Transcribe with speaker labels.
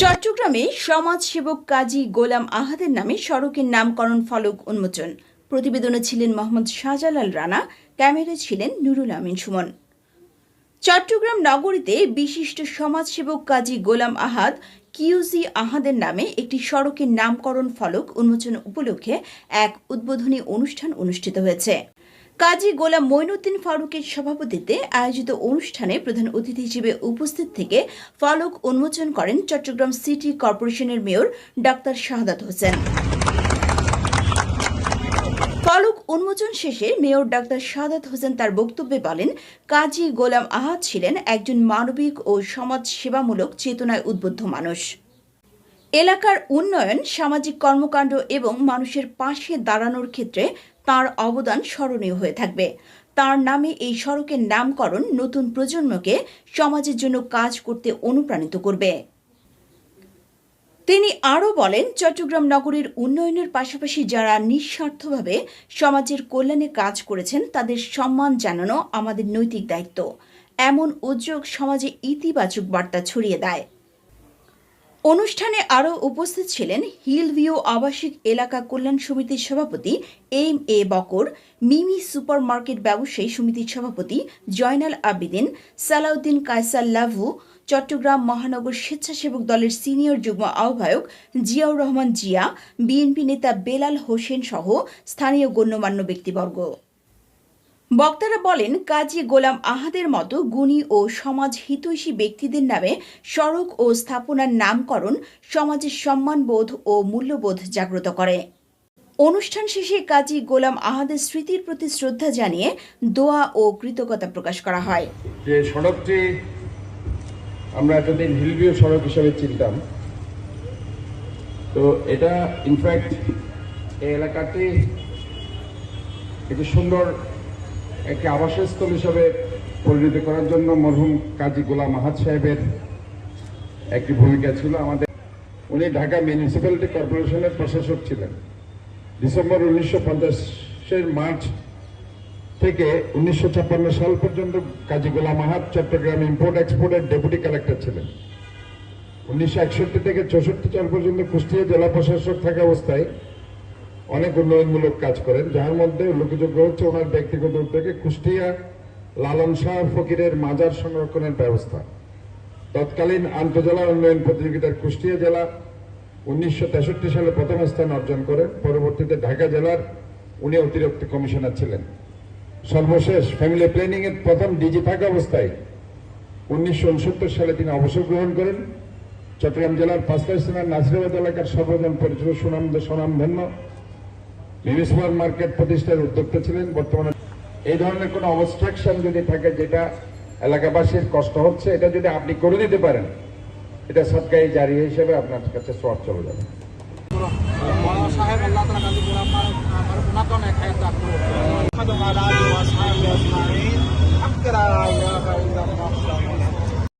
Speaker 1: চট্টগ্রামে সমাজসেবক কাজী গোলাম আহাদের নামে সড়কের নামকরণ ফলক উন্মোচন। প্রতিবেদনে ছিলেন মোহাম্মদ শাহজালাল রানা, ক্যামেরায় ছিলেন নুরুল আমিন সুমন। চট্টগ্রাম নগরীতে বিশিষ্ট সমাজসেবক কাজী গোলাম আহাদ কিউজি আহাদের নামে একটি সড়কের নামকরণ ফলক উন্মোচন উপলক্ষে এক উদ্বোধনী অনুষ্ঠান অনুষ্ঠিত হয়েছে। কাজী গোলাম মঈনুদ্দিন ফারুকের সভাপতিত্বে আয়োজিত অনুষ্ঠানে প্রধান অতিথি হিসেবে উপস্থিত থেকে ফলক উন্মোচন করেন চট্টগ্রাম সিটি কর্পোরেশনের মেয়র ডাক্তার শাহাদাত হোসেন। ফলক উন্মোচন শেষে মেয়র ডাক্তার শাহাদাত হোসেন তার বক্তব্যে বলেন, কাজী গোলাম আহাদ ছিলেন একজন মানবিক ও সমাজ সেবামূলক চেতনায় উদ্বুদ্ধ মানুষ। এলাকার উন্নয়ন, সামাজিক কর্মকাণ্ড এবং মানুষের পাশে দাঁড়ানোর ক্ষেত্রে তার অবদান স্মরণীয় হয়ে থাকবে। তার নামে এই সড়কের নামকরণ নতুন প্রজন্মকে সমাজের জন্য কাজ করতে অনুপ্রাণিত করবে। তিনি আরও বলেন, চট্টগ্রাম নগরীর উন্নয়নের পাশাপাশি যারা নিঃস্বার্থভাবে সমাজের কল্যাণে কাজ করেছেন তাদের সম্মান জানানো আমাদের নৈতিক দায়িত্ব। এমন উদ্যোগ সমাজে ইতিবাচক বার্তা ছড়িয়ে দেয়। অনুষ্ঠানে আরও উপস্থিত ছিলেন হিলভিউ আবাসিক এলাকা কল্যাণ সমিতির সভাপতি M A Bakr, Mimi super market ব্যবসায়ী সমিতির সভাপতি জয়নাল আবেদিন, সালাউদ্দিন কায়সার লাভু, চট্টগ্রাম মহানগর স্বেচ্ছাসেবক দলের সিনিয়র যুগ্ম আহ্বায়ক জিয়াউর রহমান জিয়া, বিএনপি নেতা বেলাল হোসেন সহ স্থানীয় গণ্যমান্য ব্যক্তিবর্গ। বক্তারা বলেন, কাজী গোলাম আহাদের মতো গুণী ও সমাজ হিতৈষী ব্যক্তিদের নামে সড়ক ও স্থাপনার নামকরণ সমাজের সম্মানবোধ ও মূল্যবোধ জাগ্রত করে। অনুষ্ঠান শেষে কাজী গোলাম আহাদের স্মৃতির প্রতি শ্রদ্ধা জানিয়ে দোয়া ও কৃতজ্ঞতা প্রকাশ করা হয়।
Speaker 2: যে সড়কটি আমরা এতদিন হিলভিউ সড়ক হিসেবে চিনতাম, তো এটা ইনফ্যাক্ট এই এলাকাটি একটি সুন্দর একটি আবাসস্থল হিসেবে পরিণত করার জন্য মরহুম কাজী গোলাম আহাদ সাহেবের একটি ভূমিকা ছিল। উনি ঢাকা মিউনিসিপ্যালিটি কর্পোরেশনের প্রশাসক ছিলেন। ডিসেম্বর 1950 মার্চ থেকে 1956 সাল পর্যন্ত কাজী গোলাম আহাদ চট্টগ্রাম ইম্পোর্ট এক্সপোর্টের ডেপুটি কালেক্টর ছিলেন। 1961 থেকে 64 সাল পর্যন্ত কুষ্টিয়া জেলা প্রশাসক থাকা অবস্থায় অনেক উন্নয়নমূলক কাজ করেন, যার মধ্যে উল্লেখযোগ্য হচ্ছে ওনার ব্যক্তিগত উদ্যোগে কুষ্টিয়া লালন শাহ ফকিরের মাজার সংরক্ষণের ব্যবস্থা। তৎকালীন আন্তজেলা উন্নয়ন প্রতিযোগিতার কুষ্টিয়া জেলা 1963 সালে প্রথম স্থান অর্জন করেন। পরবর্তীতে ঢাকা জেলার উনি অতিরিক্ত কমিশনার ছিলেন। সর্বশেষ ফ্যামিলি প্ল্যানিং এর প্রথম ডিজি থাকা অবস্থায় 1969 সালে তিনি অবসর গ্রহণ করেন। চট্টগ্রাম জেলার পাঁচলাইসিনার নাসিরাবাদ এলাকার সর্বজন পরিচিত সুনামধন্য মিমি সুপার মার্কেট প্রতিষ্ঠার উদ্যোক্তা ছিলেন। বর্তমানে এই ধরনের কোনো অবস্ট্রাকশন যদি থাকে যেটা এলাকাবাসীর কষ্ট হচ্ছে, এটা যদি আপনি করে দিতে পারেন, এটা সদকায়ে জারিয়া হিসেবে আপনার কাছে সওয়াব চলে যাবে।
Speaker 3: সাহেব